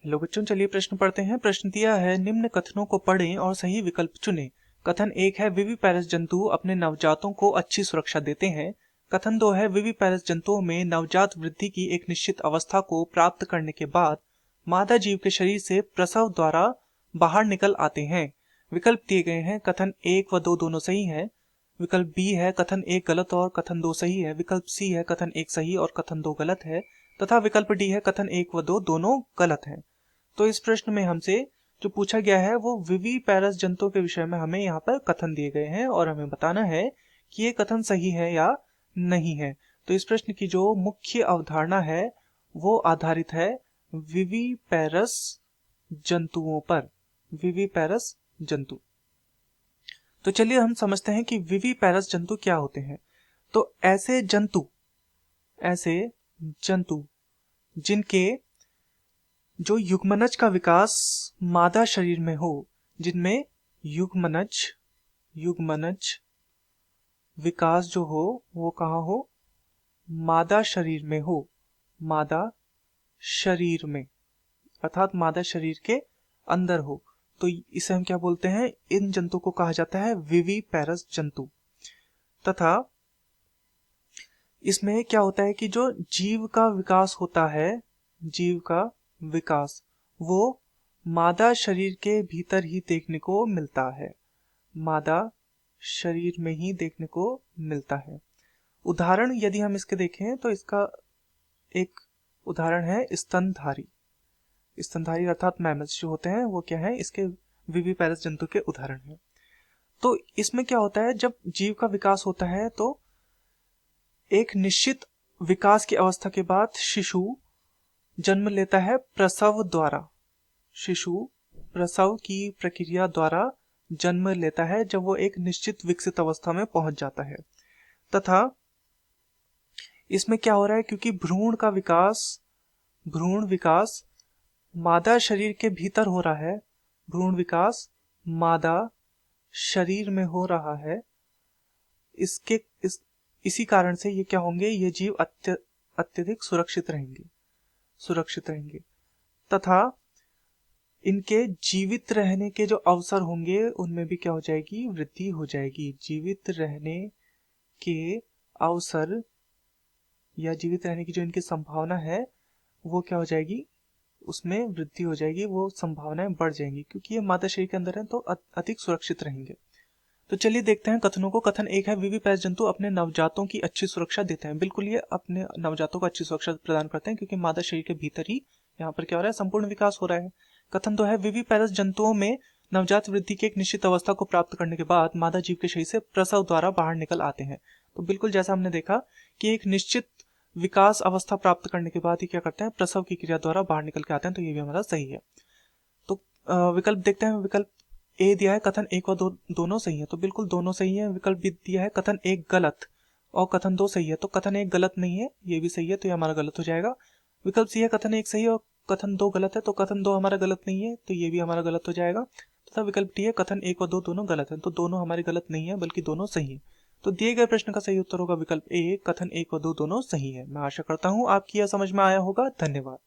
Hello बच्चों, चलिए प्रश्न पढ़ते हैं। प्रश्न दिया है, निम्न कथनों को पढ़ें और सही विकल्प चुनें। कथन 1 है, विविपेरस जंतु अपने नवजातों को अच्छी सुरक्षा देते हैं। कथन 2 है, विविपेरस जंतुओं में नवजात वृद्धि की एक निश्चित अवस्था को प्राप्त करने के बाद मादा जीव के शरीर से प्रसव द्वारा बाहर निकल आते हैं। विकल्प दिए गए हैं, कथन 1 व 2 दोनों सही है। विकल्प बी है, कथन 1 गलत और कथन 2 सही है। विकल्प सी है, कथन 1 सही और कथन 2 गलत है। तथा विकल्प डी है, कथन 1 व 2 दोनों गलत हैं। तो इस प्रश्न में हमसे जो पूछा गया है वो विविपेरस जंतुओं के विषय में हमें यहाँ पर कथन दिए गए हैं और हमें बताना है कि ये कथन सही है या नहीं है। तो इस प्रश्न की जो मुख्य अवधारणा है वो आधारित है विविपेरस जंतुओं पर। विविपेरस जंतु, तो चलिए हम समझते हैं कि विविपेरस जंतु क्या होते हैं। तो ऐसे जंतु जिनके जो युग्मनज का विकास मादा शरीर में हो, जिनमें युग्मनज विकास जो हो वो कहाँ हो, मादा शरीर में हो, मादा शरीर में अर्थात मादा शरीर के अंदर हो, तो इसे हम क्या बोलते हैं, इन जंतु को कहा जाता है विविपेरस जंतु। तथा इसमें क्या होता है कि जो जीव का विकास होता है, जीव का विकास वो मादा शरीर के भीतर ही देखने को मिलता है, मादा शरीर में ही देखने को मिलता है। उदाहरण यदि हम इसके देखें तो इसका एक उदाहरण है स्तनधारी। स्तनधारी अर्थात मैमल्स जो होते हैं वो क्या है, इसके विविपेरस जंतु के उदाहरण है। तो इसमें क्या होता है, जब जीव का विकास होता है तो एक निश्चित विकास की अवस्था के बाद शिशु जन्म लेता है प्रसव द्वारा। शिशु प्रसव की प्रक्रिया द्वारा जन्म लेता है जब वो एक निश्चित विकसित अवस्था में पहुंच जाता है। तथा इसमें क्या हो रहा है, क्योंकि भ्रूण विकास मादा शरीर के भीतर हो रहा है, भ्रूण विकास मादा शरीर में हो रहा है, इसी कारण से ये क्या होंगे, ये जीव अत्यधिक सुरक्षित रहेंगे तथा इनके जीवित रहने के जो अवसर होंगे उनमें भी क्या हो जाएगी, वृद्धि हो जाएगी। जीवित रहने के अवसर या जीवित रहने की जो इनकी संभावना है वो क्या हो जाएगी, उसमें वृद्धि हो जाएगी, वो संभावनाएं बढ़ जाएंगी, क्योंकि ये मादा शरीर के अंदर है तो अधिक सुरक्षित रहेंगे। तो चलिए देखते हैं कथनों को। कथन 1 है, विविपेरस जंतु अपने नवजातों की अच्छी सुरक्षा देते हैं। बिल्कुल ये अपने नवजातों को अच्छी सुरक्षा प्रदान करते हैं, क्योंकि मादा शरीर के भीतर ही यहाँ पर क्या हो रहा है, संपूर्ण विकास हो रहा है। कथन 2 है, विविपेरस जंतुओं में नवजात वृद्धि की एक निश्चित अवस्था को प्राप्त करने के बाद मादा जीव के शरीर से प्रसव द्वारा बाहर निकल आते हैं। तो बिल्कुल जैसा हमने देखा कि एक निश्चित विकास अवस्था प्राप्त करने के बाद ही क्या करते हैं, प्रसव की क्रिया द्वारा बाहर निकल के आते हैं। तो ये भी हमारा सही है। तो विकल्प देखते हैं। विकल्प ए दिया है, कथन 1 और 2 दोनों सही है, तो बिल्कुल दोनों सही है। विकल्प बी दिया है, कथन 1 गलत और कथन 2 सही है, तो कथन 1 गलत नहीं है, ये भी सही है, तो ये हमारा गलत हो जाएगा। विकल्प सी है, कथन 1 सही और कथन 2 गलत है, तो कथन 2 हमारा गलत नहीं है, तो ये भी हमारा गलत हो जाएगा। तथा विकल्प डी है, कथन 1 और 2 दोनों गलत है, तो दोनों हमारे गलत नहीं है बल्कि दोनों सही है। तो दिए गए प्रश्न का सही उत्तर होगा विकल्प ए, कथन 1 और 2 दोनों सही है। मैं आशा करता हूँ आपकी यह समझ में आया होगा। धन्यवाद।